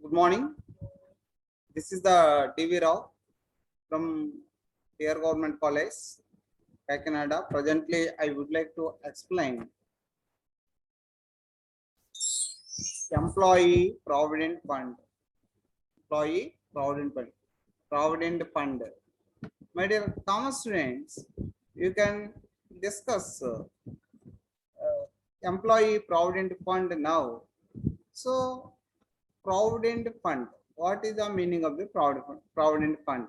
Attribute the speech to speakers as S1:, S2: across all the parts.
S1: Good morning. This is the DV Rao from Dear Government College, Kakinada. Presently, I would like to explain Employee Provident Fund. Employee Provident Fund. Provident Fund. My dear Thomas students, you can discuss Employee Provident Fund now. So, Provident Fund. What is the meaning of the Provident Fund?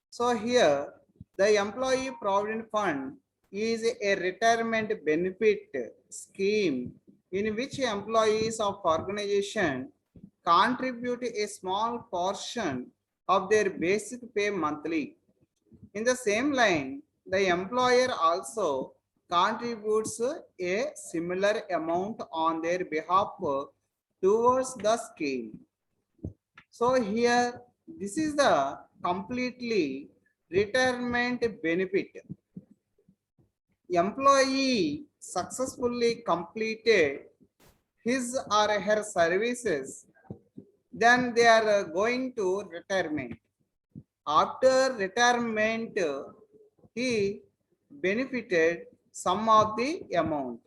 S1: So here, the Employee Provident Fund is a retirement benefit scheme in which employees of organization contribute a small portion of their basic pay monthly. In the same line, the employer also contributes a similar amount on their behalf towards the scheme. So here, this is the completely retirement benefit. Employee successfully completed his or her services, then they are going to retirement. After retirement, he benefited some of the amount.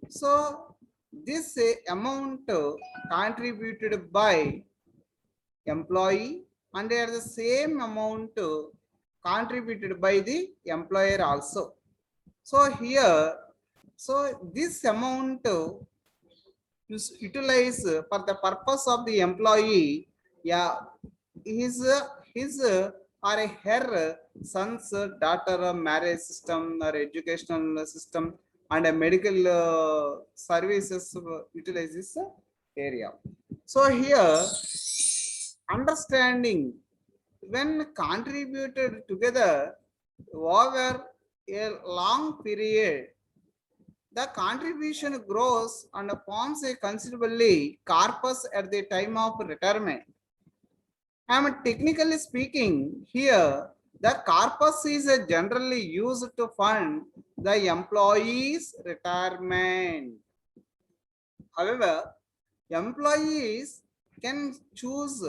S1: So this amount contributed by employee and at the same amount contributed by the employer also. So here, so this amount is utilized for the purpose of the employee, yeah, his or her son's daughter marriage system or educational system and a medical services utilizes area. So here, understanding when contributed together over a long period, the contribution grows and forms a considerably corpus at the time of retirement. I am technically speaking here, the corpus is generally used to fund the employee's retirement. However, employees can choose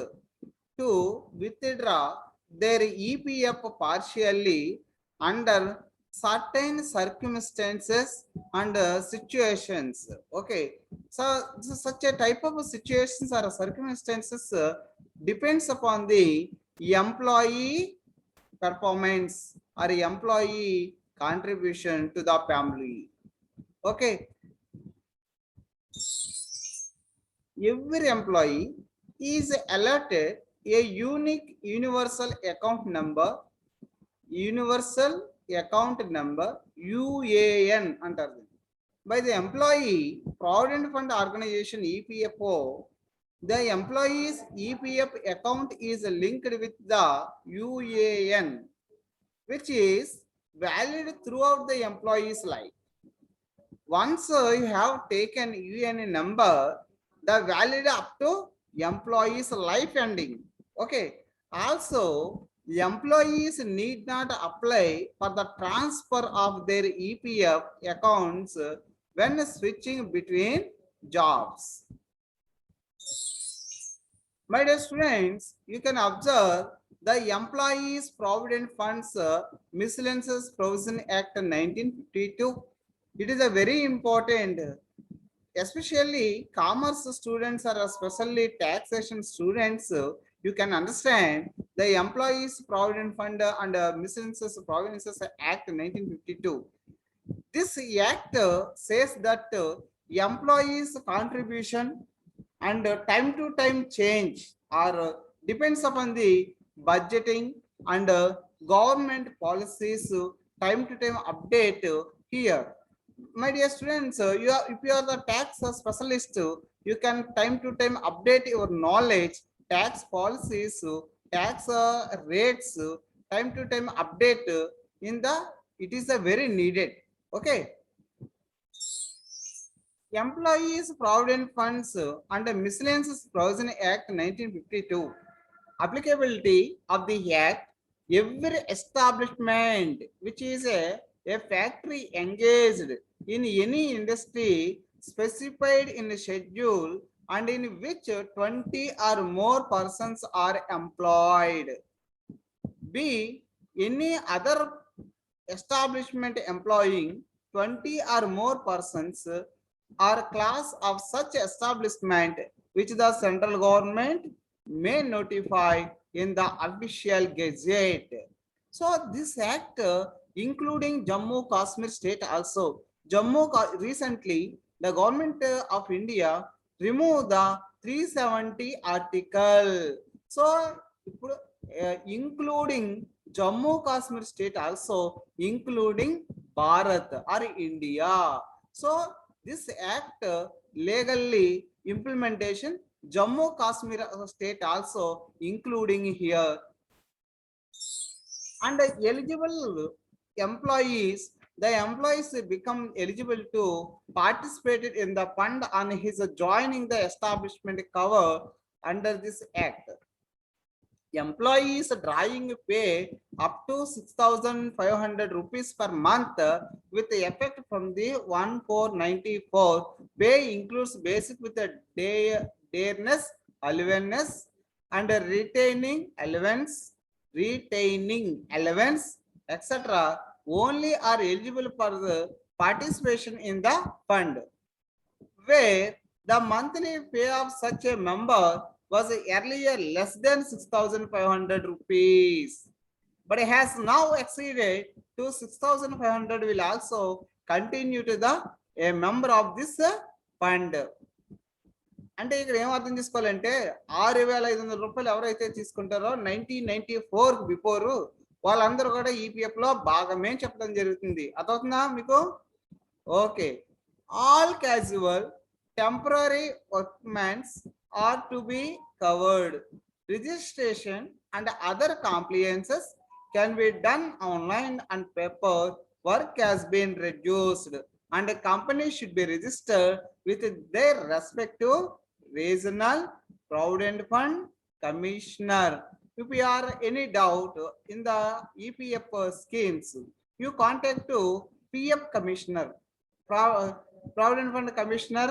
S1: to withdraw their EPF partially under certain circumstances and situations. Okay, so such a type of situations or circumstances depends upon the employee performance or employee contribution to the family. Okay, every employee is allotted a unique universal account number, UAN అంటారు. By the Employee Provident Fund Organization EPFO, the employee's EPF account is linked with the UAN, which is valid throughout the employee's life. Once you have taken UAN number, the valid up to employee's life ending. Okay. Also, employees need not apply for the transfer of their EPF accounts when switching between jobs. My dear students, you can observe the Employees Provident Funds Miscellaneous Provision Act 1952. It is a very important, especially commerce students or especially taxation students. You can understand the Employees Provident Fund and Miscellaneous Provisions Act 1952. This act says that employees' contribution and time to time change or depends upon the budgeting and government policies time to time update here. My dear students, if you are the tax specialist, you can time to time update your knowledge, tax policies, tax rates, time to time update in the, it is a very needed. Okay. Employees Provident Funds under Miscellaneous Provision Act 1952. Applicability of the Act, every establishment which is a factory engaged in any industry specified in the schedule and in which 20 or more persons are employed. B. Any other establishment employing 20 or more persons or class of such establishment which the central government may notify in the official gazette. So this act including Jammu Kashmir state also. Recently the government of India removed the 370 article. So including Jammu Kashmir state also, including Bharat or India. So this act legally implementation Jammu Kashmir state also including here. And the eligible employees, the employees become eligible to participate in the fund on his joining the establishment cover under this act. Employees drawing pay up to 6,500 rupees per month with the effect from the 1494. Pay includes basic with a dayness, allowance, and retaining allowance, etc. only are eligible for the participation in the fund, where the monthly pay of such a member was earlier less than 6,500 rupees, but it has now exceeded to 6,500 will also continue to the a member of this fund. అంటే ఇక్కడ ఏం అర్థం చేసుకోవాలంటే 6,500 రూపాయలు ఎవరైతే తీసుకుంటారో 1994 before వాళ్ళందరూ కూడా ఈపీఎఫ్ లో భాగమే చెప్పడం జరుగుతుంది. అర్థమవుతుందా మీకు? Okay. All casual temporary workments are to be covered. Registration and other compliances can be done online and paper work has been reduced, and a company should be registered with their respective regional provident fund commissioner. If you are any doubt in the EPF schemes, you contact to PF commissioner, provident fund commissioner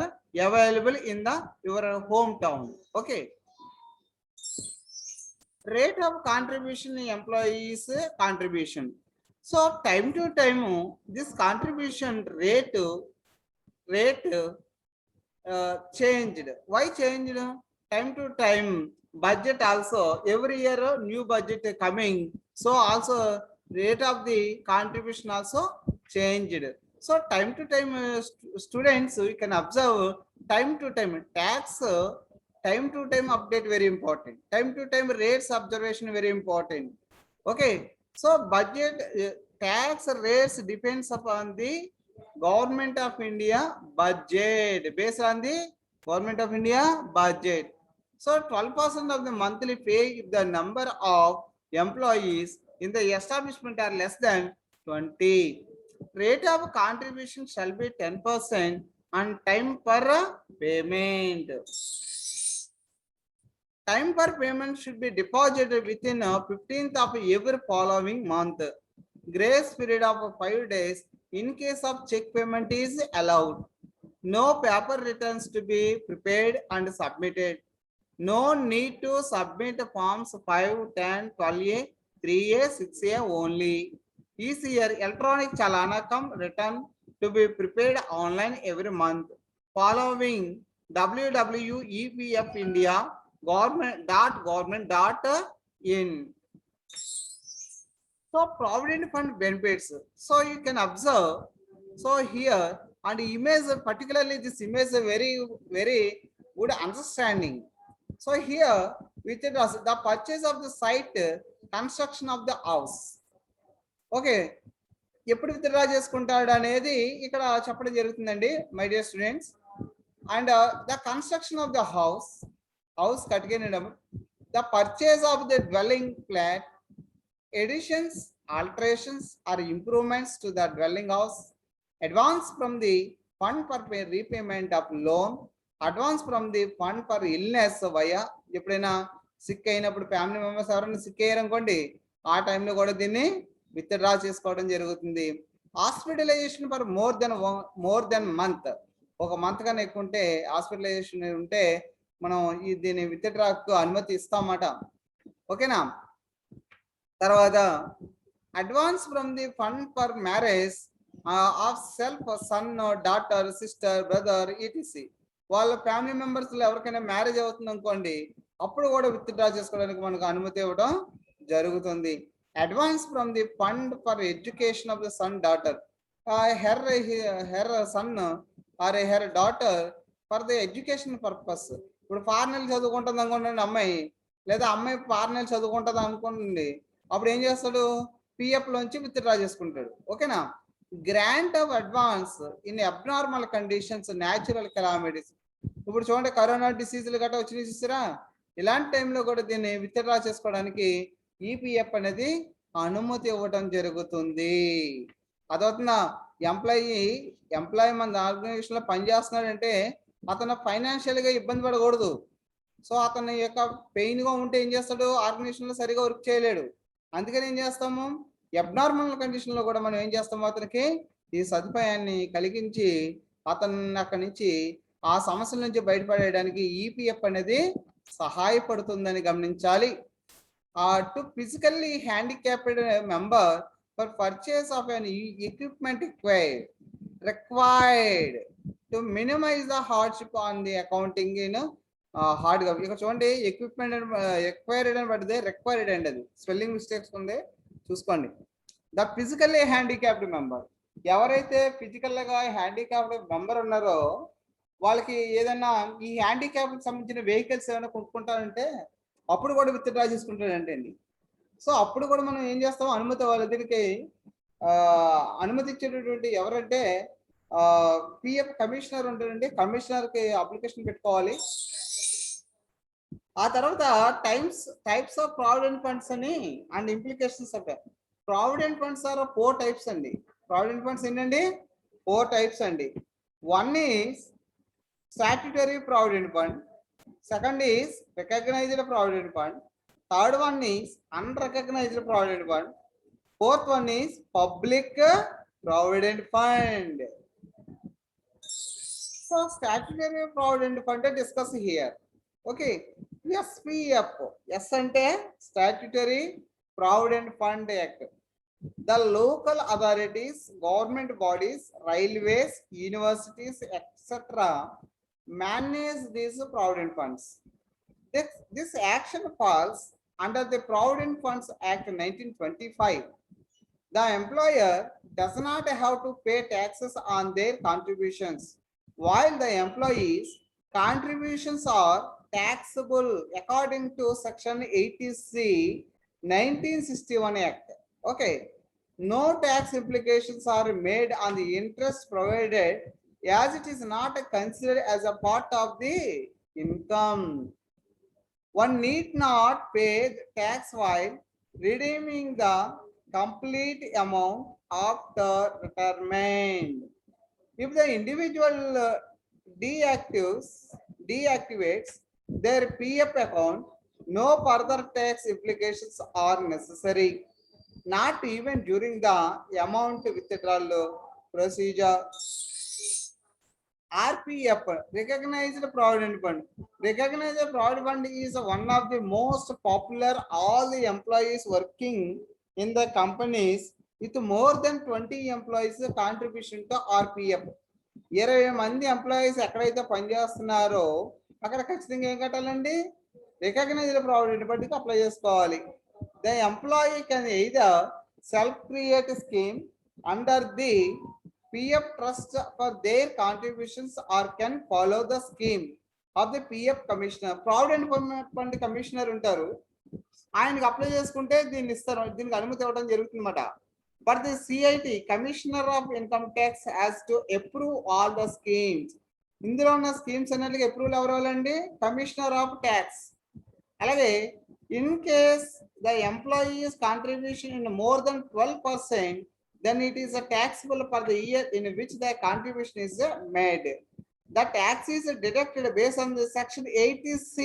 S1: available in the your hometown. Okay. Rate of contribution in employees contribution. So time to time this contribution rate changed. Why changed? Time to time budget also, every year new budget coming, so also rate of the contribution also changed. So time to time students, you can observe time to time tax, time to time update very important, time to time rates observation very important. Okay, so budget tax rates depends upon the government of India budget, based on the government of India budget. So 12% of the monthly pay if the number of employees in the establishment are less than 20. Rate of contribution shall be 10% and time per payment. Time per payment should be deposited within 15th of every following month. Grace period of 5 days in case of check payment is allowed. No paper returns to be prepared and submitted. No need to submit forms 5, 10, 12A, 3A, 6A only. Each year, electronic chalanakam return to be prepared online every month. Following www.epf India government.in. So provident fund benefits. So you can observe. So here and image, particularly this image, very good understanding. So here, which it was the purchase of the site, construction of the house. Okay, ఎప్పుడు withdraw చేసుకుంటాడు అనేది ఇక్కడ చెప్పడం జరుగుతుందండి my dear students. And the construction of the house కట్టుకెనడం, the purchase of the dwelling flat, additions, alterations or improvements to the dwelling house, advance from the fund for repayment of loan, advance from the fund for illness via ఎప్పుడైనా sick అయినప్పుడు family members ఎవరైనా sick అయ్యారనుకోండి, ఆ టైంలో కూడా దీన్ని withdraw చేసుకోవడం జరుగుతుంది. Hospitalization for more than month, ఒక మంత్ కన్నా ఎక్కువ ఉంటే హాస్పిటలైజేషన్ ఉంటే మనం దీన్ని విత్డ్రాకు అనుమతి ఇస్తామన్నమాట. ఓకేనా. తర్వాత advance from the fund for marriage of self son, daughter, sister, brother ETC. వాళ్ళ ఫ్యామిలీ మెంబర్స్ లో ఎవరికైనా మ్యారేజ్ అవుతుంది అనుకోండి, అప్పుడు కూడా విత్డ్రా చేసుకోవడానికి మనకు అనుమతి ఇవ్వడం జరుగుతుంది. Advance from the fund for education of the son, daughter, her son or her daughter for the education purpose. ఇప్పుడు ఫారెన్ చదువుకుంటుంది అనుకోండి అమ్మాయి, లేదా అమ్మాయి ఫారెన్ చదువుకుంటుంది అనుకోండి, అప్పుడు ఏం చేస్తాడు, పిఎఫ్ లోంచి విత్డ్రా చేసుకుంటాడు. ఓకేనా. Grant of advance in abnormal conditions, natural calamities. ఇప్పుడు చూడండి, కరోనా డిసీజులు గట్రా వచ్చి చూసారా, ఇలాంటి టైంలో కూడా దీన్ని విత్డ్రా చేసుకోవడానికి ఈపీఎఫ్ అనేది అనుమతి ఇవ్వడం జరుగుతుంది. అదవుతుందా. ఎంప్లాయీ మన ఆర్గనైజేషన్ లో పనిచేస్తున్నాడంటే అతను ఫైనాన్షియల్ గా ఇబ్బంది పడకూడదు. సో అతని యొక్క పెయిన్ గా ఉంటే ఏం చేస్తాడు, ఆర్గనైజేషన్ లో సరిగా వర్క్ చేయలేడు. అందుకని ఏం చేస్తాము, అబ్నార్మల్ కండిషన్ లో కూడా మనం ఏం చేస్తాము, అతనికి ఈ సదుపాయాన్ని కలిగించి అతన్ని అక్కడి నుంచి ఆ సమస్యల నుంచి బయటపడేయడానికి ఈపీఎఫ్ అనేది సహాయపడుతుందని గమనించాలి. To physically handicapped member for purchase of an equipment required to minimize the hardship on the accounting in hard గా. ఇక చూడండి, ఎక్విప్మెంట్ ఎక్వైర్డ్ అని పడితే రిక్వైర్డ్ అండి, అది స్పెల్లింగ్ మిస్టేక్స్ ఉంది, చూసుకోండి. ద ఫిజికల్లీ హ్యాండిక్యాప్డ్ మెంబర్, ఎవరైతే ఫిజికల్ గా హ్యాండిక్యాప్డ్ మెంబర్ ఉన్నారో వాళ్ళకి ఏదైనా ఈ హ్యాండిక్యాప్ సంబంధించిన వెహికల్స్ ఏమైనా కొనుక్కుంటారంటే అప్పుడు కూడా విత్డ్రా చేసుకుంటాడంటే అండి. సో అప్పుడు కూడా మనం ఏం చేస్తాం, అనుమతి వాళ్ళ దీనికి అనుమతి ఇచ్చేటటువంటి ఎవరంటే పిఎఫ్ కమిషనర్ ఉంటాడండి. కమిషనర్కి అప్లికేషన్ పెట్టుకోవాలి. ఆ తర్వాత టైప్స్ ఆఫ్ ప్రావిడెంట్ ఫండ్స్ అని and implications of provident funds are 4 types అండి. ప్రావిడెంట్ ఫండ్స్ ఏంటండి, 4 టైప్స్ అండి. One is statutory provident fund, second is recognised provident fund, third one is unrecognised provident fund, fourth one is public provident fund. So statutory provident fund discuss here. Okay. SPF, S అంటే statutory provident fund act. The local authorities, government bodies, railways, universities, etc. manage these provident funds. This action falls under the Provident Funds Act 1925. The employer does not have to pay taxes on their contributions, while the employees' contributions are taxable according to Section 80C 1961 Act. Okay. No tax implications are made on the interest provided, as it is not considered as a part of the income. One need not pay tax while redeeming the complete amount after retirement. If the individual deactivates their PF account, no further tax implications are necessary, not even during the amount withdrawal procedure. RPF, Recognized Provident Fund. Recognized Provident Fund is one of the most popular. All the employees working in the companies with more than 20 employees contribution to RPF. 20 మంది employees ఎక్కడైతే పనిచేస్తున్నారో అక్కడ ఖచ్చితంగా ఏం కట్టాలండి, recognised provident ఫండ్కి apply చేసుకోవాలి. The employee can either self-create a scheme under the PF trust for their contributions or can follow the scheme of the PF commissioner. Provident Fund commissioner ఉంటారు, ఆయనకి apply చేసుకుంటే దీన్ని ఇస్తారు, దీనికి అనుమతి ఇవ్వడం జరుగుతుందన్నమాట. But the CIT, commissioner of income tax, has to approve all the schemes. ఇందులో ఉన్న స్కీమ్స్ అన్నిటికీ అప్రూవల్ ఎవరు ఇవ్వాలండి, కమిషనర్ ఆఫ్ ట్యాక్స్. అలాగే in case the employee's contribution in more than 12%, then it is a taxable for the year in which the contribution is made. The tax is deducted based on the Section 80C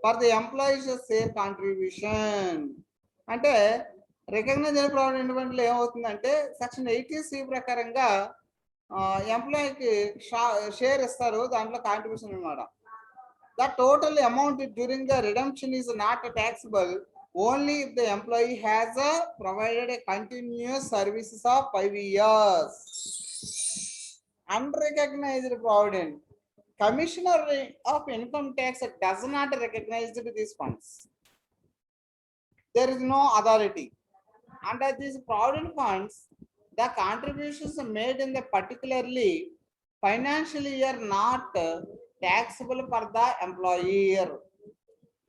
S1: for the employee's share contribution. అంటే recognised provident fund లో ఏమవుతుందంటే section 80C ప్రకారంగా ఎంప్లాయీకి share ఇస్తారు, దాంట్లో contribution అనమాట. The total amount during the redemption is not taxable only if the employee has provided a continuous services of 5 years. Unrecognized provident. Commissioner of Income Tax does not recognize these funds. There is no authority. Under these provident funds, the contributions made in the particularly financial year not taxable for the employer.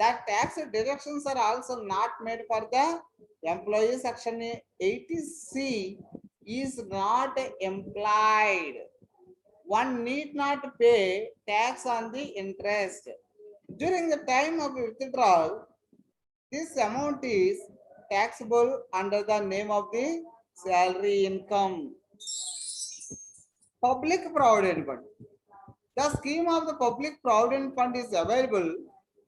S1: The tax deductions are also not made for the employee. Section 80C is not implied. One need not pay tax on the interest. During the time of withdrawal, this amount is taxable under the name of the salary income. Public Provident Fund. The scheme of the Public Provident Fund is available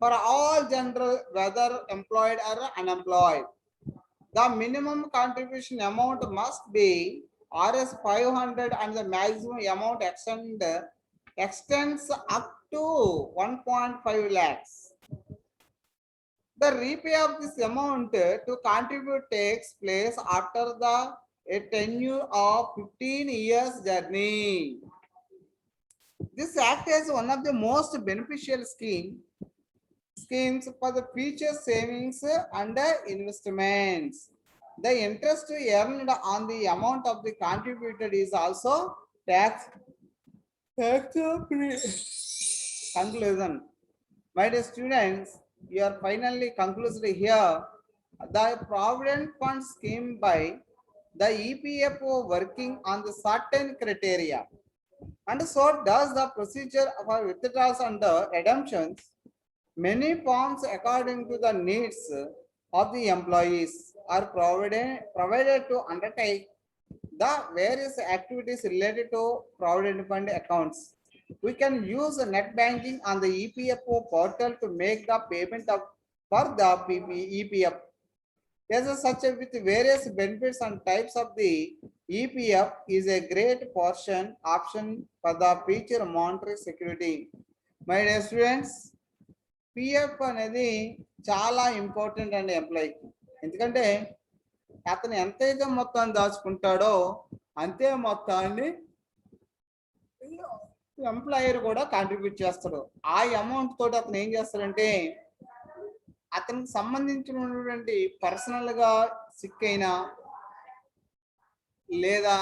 S1: for all general, whether employed or unemployed. The minimum contribution amount must be Rs 500 and the maximum amount extends up to 1.5 lakhs. The repay of this amount to contribute takes place after a tenure of 15 years journey. This act is one of the most beneficial schemes for the future savings and investments. The interest earned on the amount of the contributed is also tax free. Conclusion. My dear students, you are finally concluded here. The Provident Fund scheme by the EPFO working on the certain criteria. And so does the procedure for withdrawals and redemptions. Many forms according to the needs of the employees are provided to undertake the various activities related to Provident Fund accounts. We can use net banking on the EPFO portal to make the payment for the EPF. As such, with various benefits and types of the EPF is a great option for the future monetary security. My dear students, PF అనేది చాలా important అండి ఎంప్లాయీకి. ఎందుకంటే అతను ఎంతైతే మొత్తాన్ని దాచుకుంటాడో అంతే మొత్తాన్ని employer కూడా కాంట్రిబ్యూట్ చేస్తాడు. ఆ అమౌంట్ తోటి అతను ఏం చేస్తాడంటే అతనికి సంబంధించినటువంటి పర్సనల్ గా సిక్ అయినా లేదా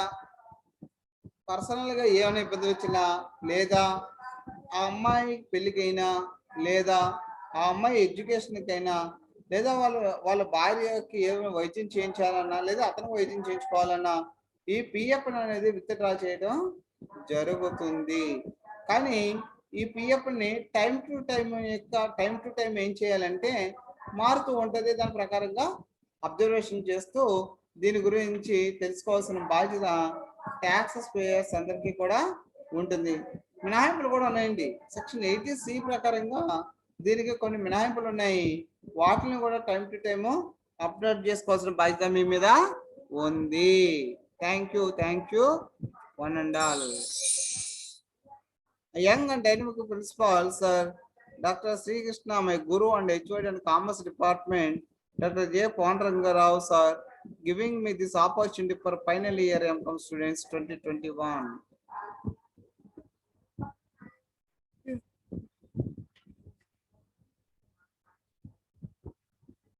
S1: పర్సనల్ గా ఏమైనా ఇబ్బంది వచ్చినా లేదా ఆ అమ్మాయి పెళ్ళికైనా లేదా ఆ అమ్మాయి ఎడ్యుకేషన్కి అయినా లేదా వాళ్ళ భార్యకి ఏమైనా వైద్యం చేయించాలన్నా లేదా అతను వైద్యం చేయించుకోవాలన్నా ఈ పిఎఫ్ అనేది విత్డ్రా చేయడం జరుగుతుంది. కానీ ఈ పిఎఫ్ ని టైం టు టైం ఏం చేయాలంటే మారుతూ ఉంటుంది. దాని ప్రకారంగా అబ్జర్వేషన్ చేస్తూ దీని గురించి తెలుసుకోవాల్సిన బాధ్యత ట్యాక్సెస్ పేయర్స్ అందరికీ కూడా ఉంటుంది. మినహాయింపులు కూడా ఉన్నాయండి. సెక్షన్ 80C ప్రకారంగా దీనికి కొన్ని మినహాయింపులు ఉన్నాయి. వాటిని కూడా టైం టు టైము అప్డేట్ చేసుకోవాల్సిన బాధ్యత మీ మీద ఉంది. Thank you one and all. Young and dynamic principal sir Dr. Sri Krishna, my guru and HOD and Commerce Department, Dr. J. Pondrangarav sir, giving me this opportunity for final year M.Com students 2021.